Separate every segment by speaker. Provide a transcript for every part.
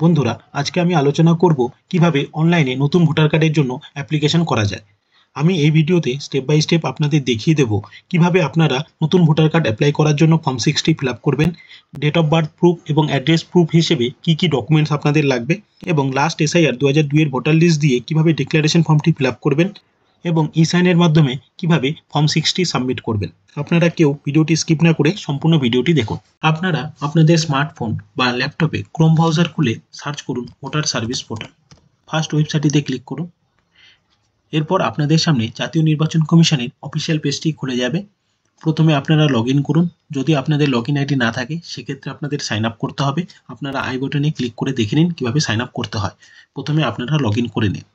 Speaker 1: বন্ধুরা, আজকে আমি আলোচনা করব কিভাবে অনলাইনে নতুন ভোটার কার্ডের জন্য অ্যাপ্লিকেশন করা যায়। আমি এই ভিডিওতে স্টেপ বাই স্টেপ আপনাদের দেখিয়ে দেব কিভাবে আপনারা নতুন ভোটার কার্ড অ্যাপ্লাই করার জন্য ফর্ম 60 ফিল আপ করবেন, ডেট অফ বার্থ প্রুফ এবং অ্যাড্রেস প্রুফ হিসেবে কি ডকুমেন্টস আপনাদের লাগবে, এবং লাস্ট এসআইআর 2002 এর ভোটার লিস্ট দিয়ে কিভাবে ডিক্লারেশন ফর্মটি ফিল আপ করবেন এবং ই সাইনের মাধ্যমে কিভাবে ফর্ম 60 সাবমিট করবেন। আপনারা কেউ ভিডিওটি স্কিপ না করে সম্পূর্ণ ভিডিওটি দেখুন। আপনারা আপনাদের স্মার্টফোন বা ল্যাপটপে ক্রোম ব্রাউজার খুলে সার্চ করুন ভোটার সার্ভিস পোর্টাল। ফার্স্ট ওয়েবসাইটটিতে ক্লিক করুন। এরপর আপনাদের সামনে জাতীয় নির্বাচন কমিশনের অফিসিয়াল পেজটি খুলে যাবে। প্রথমে আপনারা লগ ইন করুন। যদি আপনাদের লগ ইন আইডি না থাকে সেক্ষেত্রে আপনাদের সাইন আপ করতে হবে। আপনারা আই বাটনে ক্লিক করে দেখে নিন কীভাবে সাইন আপ করতে হয়। প্রথমে আপনারা লগ ইন করে নিন।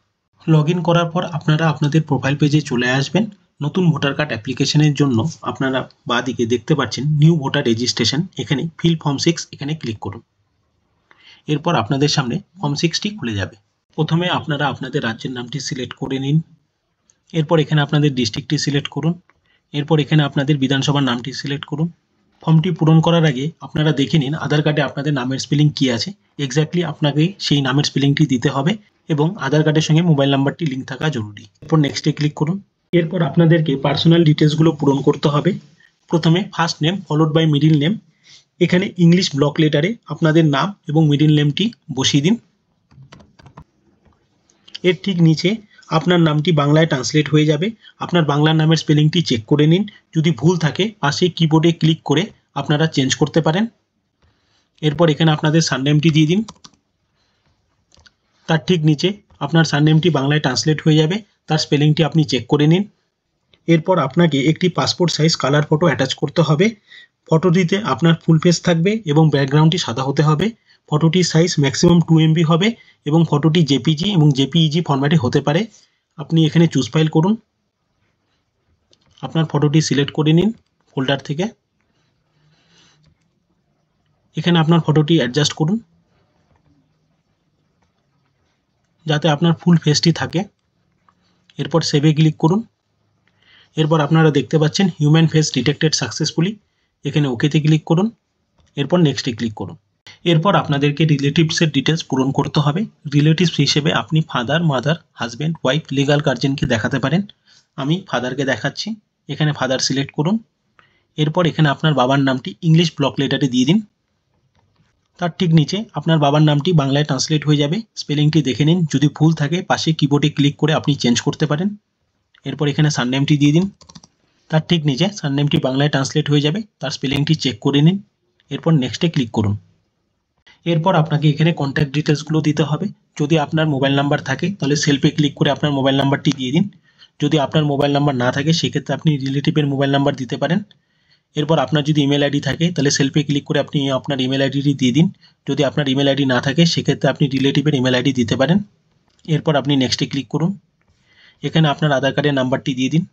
Speaker 1: লগ ইন করার পর আপনারা আপনাদের প্রোফাইল পেজে চলে আসবেন। নতুন ভোটার কার্ড অ্যাপ্লিকেশনের জন্য আপনারা বাঁদিকে দেখতে পাচ্ছেন নিউ ভোটার রেজিস্ট্রেশন, এখানে ফিল ফর্ম 6 এখানে ক্লিক করুন। এরপর আপনাদের সামনে ফর্ম 6টি খুলে যাবে। প্রথমে আপনারা আপনাদের রাজ্যের নামটি সিলেক্ট করে নিন। এরপর এখানে আপনাদের ডিস্ট্রিক্টটি সিলেক্ট করুন। এরপর এখানে আপনাদের বিধানসভার নামটি সিলেক্ট করুন। ফর্মটি পূরণ করার আগে আপনারা দেখে নিন আধার কার্ডে আপনাদের নামের স্পেলিং কী আছে। এক্স্যাক্টলি আপনাকে সেই নামের স্পেলিংটি দিতে হবে এবং আধার কার্ডের সঙ্গে মোবাইল নাম্বারটি লিঙ্ক থাকা জরুরি। এরপর নেক্সটে ক্লিক করুন। এরপর আপনাদেরকে পার্সোনাল ডিটেলসগুলো পূরণ করতে হবে। প্রথমে first name followed by middle name, এখানে ইংলিশ ব্লক লেটারে আপনাদের নাম এবং মিডিল নেমটি বসিয়ে দিন। এর ঠিক নিচে আপনার নামটি বাংলায় ট্রান্সলেট হয়ে যাবে। আপনার বাংলা নামের স্পেলিংটি চেক করে নিন। যদি ভুল থাকে পাশে কিবোর্ডে ক্লিক করে আপনারা চেঞ্জ করতে পারেন। এরপর এখানে আপনাদের সারনেমটি দিয়ে দিন। তার ঠিক নিচে আপনার সারনেমটি বাংলায় ট্রান্সলেট হয়ে যাবে, তার স্পেলিংটি আপনি চেক করে নিন। এরপর আপনাকে একটি passport size colour photo attach করতে হবে। ফটোটিতে আপনার ফুল ফেস থাকবে এবং ব্যাকগ্রাউন্ডটি সাদা হতে হবে। ফটোটির সাইজ ম্যাক্সিমাম 2 MB হবে এবং ফটোটি জেপিজি এবং জেপিইজি ফরম্যাটে হতে পারে। আপনি এখানে চুজ ফাইল করুন। আপনার ফটোটি সিলেক্ট করে নিন ফোল্ডার থেকে। এখানে আপনার ফটোটি অ্যাডজাস্ট করুন যাতে আপনার ফুল ফেসটি থাকে। এরপর সেভে ক্লিক করুন। এরপর আপনারা দেখতে পাচ্ছেন হিউম্যান ফেস ডিটেক্টেড সাকসেসফুলি, এখানে ওকেতে ক্লিক করুন। এরপর নেক্সটে ক্লিক করুন। এরপর আপনাদেরকে রিলেটিভসের ডিটেলস পূরণ করতে হবে। রিলেটিভস হিসেবে আপনি father, mother, husband, wife, legal গার্জেনকে দেখাতে পারেন। আমি ফাদারকে দেখাচ্ছি, এখানে ফাদার সিলেক্ট করুন। এরপর এখানে আপনার বাবার নামটি ইংলিশ ব্লক লেটারে দিয়ে দিন। তার ঠিক নিচে আপনার বাবার নামটি বাংলায় ট্রান্সলেট হয়ে যাবে, স্পেলিংটি দেখে নিন। যদি ভুল থাকে পাশে কিবোর্ডে ক্লিক করে আপনি চেঞ্জ করতে পারেন। এরপর এখানে সারনেমটি দিয়ে দিন। তার ঠিক নিচে সারনেমটি বাংলায় ট্রান্সলেট হয়ে যাবে, তার স্পেলিংটি চেক করে নিন। এরপর নেক্সটে ক্লিক করুন। এরপর আপনাকে এখানে কন্ট্যাক্ট ডিটেলসগুলো দিতে হবে। যদি আপনার মোবাইল নাম্বার থাকে তাহলে সেলফে ক্লিক করে আপনার মোবাইল নাম্বারটি দিয়ে দিন। যদি আপনার মোবাইল নাম্বার না থাকে সেক্ষেত্রে আপনি রিলেটিভের মোবাইল নাম্বার দিতে পারেন। এরপর আপনার যদি ইমেল আইডি থাকে তাহলে সেলফে ক্লিক করে আপনি আপনার ইমেল আইডিটি দিয়ে দিন। যদি আপনার ইমেল আইডি না থাকে সেক্ষেত্রে আপনি রিলেটিভের ইমেল আইডি দিতে পারেন। এরপর আপনি নেক্সটে ক্লিক করুন। এখানে আপনার আধার কার্ডের নাম্বারটি দিয়ে দিন।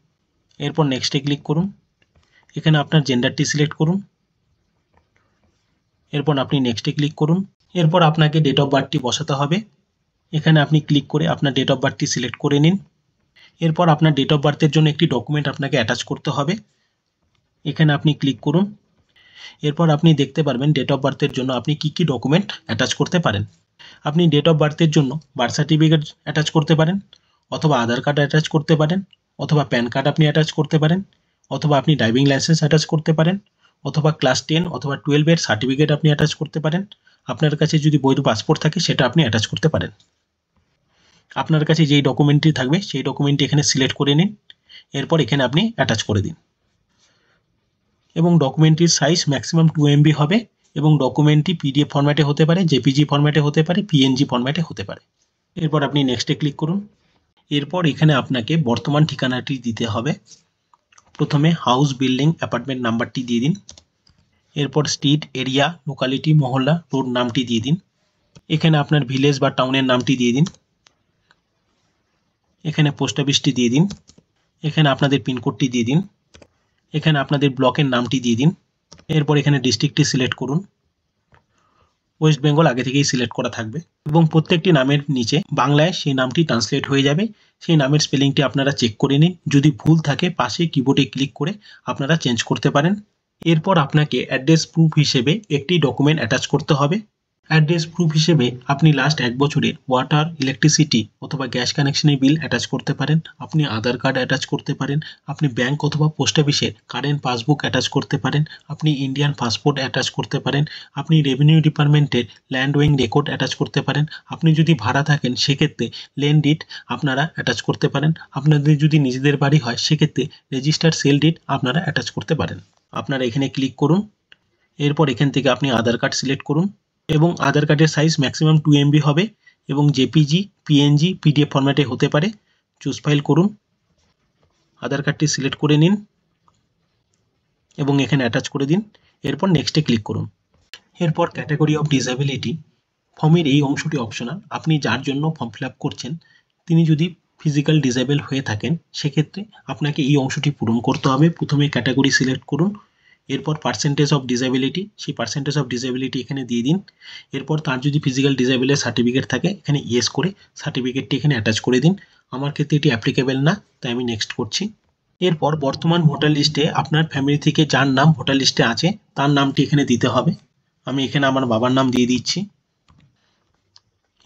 Speaker 1: এরপর নেক্সটে ক্লিক করুন। এখানে আপনার জেন্ডারটি সিলেক্ট করুন। এরপর আপনি নেক্সটে ক্লিক করুন। এরপর আপনাকে ডেট অফ বার্থটি বসাতে হবে। এখানে আপনি ক্লিক করে আপনার ডেট অফ বার্থটি সিলেক্ট করে নিন। এরপর আপনার ডেট অফ বার্থের জন্য একটি ডকুমেন্ট আপনাকে অ্যাটাচ করতে হবে। এখানে আপনি ক্লিক করুন। এরপর আপনি দেখতে পারবেন ডেট অফ বার্থের জন্য আপনি কি ডকুমেন্ট অ্যাটাচ করতে পারেন। আপনি ডেট অফ বার্থের জন্য বার্থ সার্টিফিকেট অ্যাটাচ করতে পারেন, অথবা আধার কার্ড অ্যাটাচ করতে পারেন, অথবা প্যান কার্ড আপনি অ্যাটাচ করতে পারেন, অথবা আপনি ড্রাইভিং লাইসেন্স অ্যাটাচ করতে পারেন, অথবা ক্লাস 10 অথবা 12 এর সার্টিফিকেট আপনি অ্যাটাচ করতে পারেন। আপনার কাছে যদি বৈধ পাসপোর্ট থাকে সেটা আপনি অ্যাটাচ করতে পারেন। আপনার কাছে যেই ডকুমেন্টটি থাকবে সেই ডকুমেন্টটি এখানে সিলেক্ট করে নিন। এরপর এখানে আপনি অ্যাটাচ করে দিন এবং ডকুমেন্টটির সাইজ ম্যাক্সিমাম 2 MB হবে এবং ডকুমেন্টটি PDF ফরম্যাটে হতে পারে, জেপিজি ফরম্যাটে হতে পারে, PNG ফরম্যাটে হতে পারে। এরপর আপনি নেক্সটে ক্লিক করুন। এরপর এখানে আপনাকে বর্তমান ঠিকানাটি দিতে হবে। প্রথমে হাউস, বিল্ডিং, অ্যাপার্টমেন্ট নাম্বারটি দিয়ে দিন। এরপর স্ট্রিট, এরিয়া, লোকালিটি, মহল্লা, রোড নামটি দিয়ে দিন। এখানে আপনার ভিলেজ বা টাউনের নামটি দিয়ে দিন। এখানে পোস্ট অফিসটি দিয়ে দিন। এখানে আপনাদের পিনকোডটি দিয়ে দিন। এখানে আপনাদের ব্লকের নামটি দিয়ে দিন। এরপর এখানে ডিস্ট্রিক্টটি সিলেক্ট করুন। ওয়েস্ট বেঙ্গল আগে থেকেই সিলেক্ট করা থাকবে এবং প্রত্যেকটি নামের নিচে বাংলায় সেই নামটি ট্রান্সলেট হয়ে যাবে। সেই নামের স্পেলিংটি আপনারা চেক করে নিন। যদি ভুল থাকে পাশে কিবোর্ডে ক্লিক করে আপনারা চেঞ্জ করতে পারেন। এরপর আপনাকে অ্যাড্রেস প্রুফ হিসেবে একটি ডকুমেন্ট অ্যাটাচ করতে হবে। অ্যাড্রেস প্রুফ হিসেবে আপনি লাস্ট 1 বছরের ওয়াটার, ইলেকট্রিসিটি অথবা গ্যাস কানেকশনের বিল অ্যাটাচ করতে পারেন, আপনি আধার কার্ড অ্যাটাচ করতে পারেন, আপনি ব্যাংক অথবা পোস্ট অফিসের কারেন্ট পাসবুক অ্যাটাচ করতে পারেন, আপনি ইন্ডিয়ান পাসপোর্ট অ্যাটাচ করতে পারেন, আপনি রেভিনিউ ডিপার্টমেন্টের ল্যান্ড ওয়িং রেকর্ড অ্যাটাচ করতে পারেন, আপনি যদি ভাড়া থাকেন সেক্ষেত্রে ল্যান্ড ডিড আপনারা অ্যাটাচ করতে পারেন, আপনাদের যদি নিজেদের বাড়ি হয় সেক্ষেত্রে রেজিস্টার্ড সেল ডিড আপনারা অ্যাটাচ করতে পারেন। আপনারা এখানে ক্লিক করুন। এরপর এখান থেকে আপনি আধার কার্ড সিলেক্ট করুন এবং আধার কার্ডের সাইজ ম্যাক্সিমাম 2 MB হবে এবং জেপিজি, পিএনজি, পিডিএফ ফরম্যাটে হতে পারে। চুজ ফাইল করুন, আধার কার্ডটি সিলেক্ট করে নিন এবং এখানে অ্যাটাচ করে দিন। এরপর নেক্সটে ক্লিক করুন। এরপর ক্যাটাগরি অফ ডিসএবিলিটি ফর্মের এই অংশটি অপশনাল। আপনি যার জন্য ফর্ম ফিল আপ করছেন তিনি যদি ফিজিক্যাল ডিসেবল হয়ে থাকেন সেক্ষেত্রে আপনাকে এই অংশটি পূরণ করতে হবে। প্রথমে ক্যাটাগরি সিলেক্ট করুন, এরপর পার্সেন্টেজ অফ ডিসেবিলিটি, সেই পার্সেন্টেজ অফ ডিসেবিলিটি এখানে দিয়ে দিন। এরপর তার যদি ফিজিক্যাল ডিসেবলের সার্টিফিকেট থাকে এখানে ইয়েস করে সার্টিফিকেটটি এখানে অ্যাটাচ করে দিন। আমার ক্ষেত্রে এটি অ্যাপ্লিকেবল না, তাই আমি নেক্সট করছি। এরপর বর্তমান ভোটার লিস্টে আপনার ফ্যামিলি থেকে যার নাম ভোটার লিস্টে আছে তার নামটি এখানে দিতে হবে। আমি এখানে আমার বাবার নাম দিয়ে দিচ্ছি,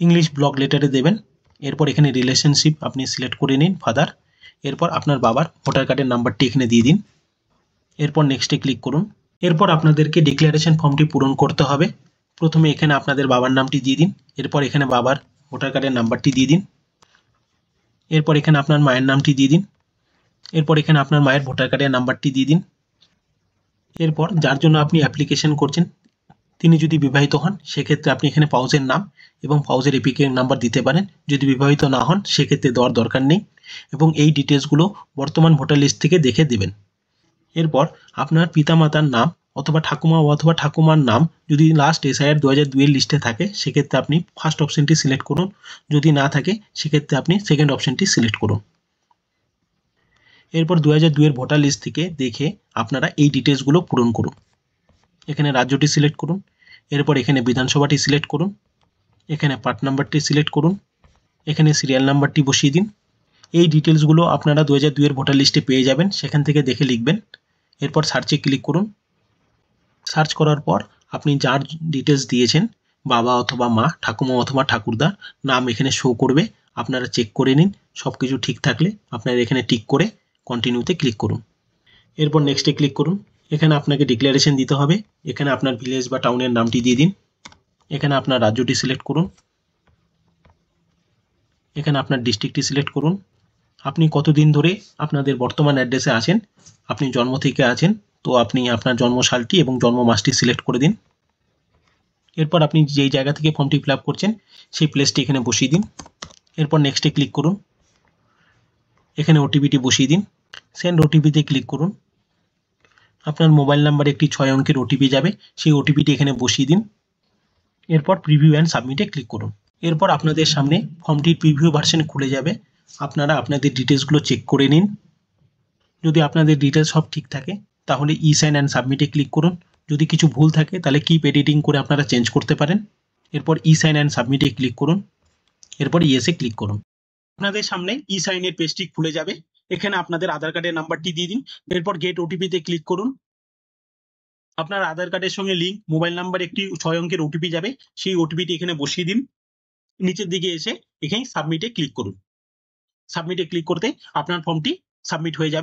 Speaker 1: ইংলিশ ব্লক লেটারে দেবেন। এরপর এখানে রিলেশনশিপ আপনি সিলেক্ট করে নিন, ফাদার। এরপর আপনার বাবার ভোটার কার্ডের নাম্বারটি এখানে দিয়ে দিন। এরপর নেক্সটে ক্লিক করুন। এরপর আপনাদেরকে ডিক্লারেশন ফর্মটি পূরণ করতে হবে। প্রথমে এখানে আপনাদের বাবার নামটি দিয়ে দিন, এরপর এখানে বাবার ভোটার কার্ডের নাম্বারটি দিয়ে দিন, এরপর এখানে আপনার মায়ের নামটি দিয়ে দিন, এরপর এখানে আপনার মায়ের ভোটার কার্ডের নাম্বারটি দিয়ে দিন। এরপর যার জন্য আপনি অ্যাপ্লিকেশন করছেন তিনি যদি বিবাহিত হন সেক্ষেত্রে আপনি এখানে পাউজের নাম এবং পাউজের এপিকে নাম্বার দিতে পারেন। যদি বিবাহিত না হন সেক্ষেত্রে দেওয়ার দরকার নেই এবং এই ডিটেলসগুলো বর্তমান ভোটার লিস্ট থেকে দেখে দেবেন। এরপর আপনার পিতামাতার নাম অথবা ঠাকুমা অথবা ঠাকুমার নাম যদি লাস্ট SIR 2002 এর লিস্টে থাকে সেক্ষেত্রে আপনি ফার্স্ট অপশনটি সিলেক্ট করুন, যদি না থাকে সেক্ষেত্রে আপনি সেকেন্ড অপশনটি সিলেক্ট করুন। এরপর 2002 এর ভোটার লিস্ট থেকে দেখে আপনারা এই ডিটেলসগুলো পূরণ করুন। এখানে রাজ্যটি সিলেক্ট করুন, এরপর এখানে বিধানসভাটি সিলেক্ট করুন, এখানে পার্ট নাম্বারটি সিলেক্ট করুন, এখানে সিরিয়াল নাম্বারটি বসিয়ে দিন। এই ডিটেলসগুলো আপনারা 2002 এর ভোটার লিস্টে পেয়ে যাবেন, সেখান থেকে দেখে লিখবেন। এরপর সার্চে ক্লিক করুন। সার্চ করার পর আপনি যার ডিটেলস দিয়েছেন বাবা অথবা মা, ঠাকুমা অথবা ঠাকুরদার নাম এখানে শো করবে। আপনারা চেক করে নিন, সব কিছু ঠিক থাকলে আপনারা এখানে টিক করে কন্টিনিউতে ক্লিক করুন। এরপর নেক্সটে ক্লিক করুন। এখানে আপনাকে ডিক্লারেশন দিতে হবে, এখানে আপনার ভিলেজ বা টাউনের নামটি দিয়ে দিন, এখানে আপনার রাজ্যটি সিলেক্ট করুন, এখানে আপনার ডিস্ট্রিক্টটি সিলেক্ট করুন, আপনি কতদিন ধরে আপনাদের বর্তমান অ্যাড্রেসে আছেন, আপনি জন্ম থেকে আছেন তো আপনি আপনার জন্মসালটি এবং জন্ম মাসটি সিলেক্ট করে দিন। এরপর আপনি যেই জায়গা থেকে ফর্মটি ফিল আপ করছেন সেই প্লেসটি এখানে বসিয়ে দিন। এরপর নেক্সটে ক্লিক করুন, এখানে ওটিপিটি বসিয়ে দিন, সেন্ড ওটিপিতে ক্লিক করুন। আপনার মোবাইল নাম্বারে একটি 6 অঙ্কের ওটিপি যাবে, সেই ওটিপিটি এখানে বসিয়ে দিন। এরপর প্রিভিউ অ্যান্ড সাবমিটে ক্লিক করুন। এরপর আপনাদের সামনে ফর্মটির প্রিভিউ ভার্সন খুলে যাবে, আপনারা আপনাদের ডিটেলসগুলো চেক করে নিন। যদি আপনাদের ডিটেলস সব ঠিক থাকে তাহলে ই সাইন অ্যান্ড সাবমিটে ক্লিক করুন, যদি কিছু ভুল থাকে তাহলে কিপ এডিটিং করে আপনারা চেঞ্জ করতে পারেন। এরপর ই সাইন অ্যান্ড সাবমিটে ক্লিক করুন, এরপর ইয়েসে ক্লিক করুন। আপনাদের সামনে ই সাইনের পেজটি খুলে যাবে, এখানে আপনাদের আধার কার্ডের নাম্বারটি দিয়ে দিন, এরপর গেট ওটিপিতে ক্লিক করুন। আপনার আধার কার্ডের সঙ্গে লিঙ্ক মোবাইল নাম্বার একটি 6 অঙ্কের ওটিপি যাবে, সেই ওটিপিটি এখানে বসিয়ে দিন। নিচের দিকে এসে এখানে সাবমিটে ক্লিক করুন। সাবমিটে ক্লিক করতে আপনার ফর্মটি সাবমিট হয়ে যাবে।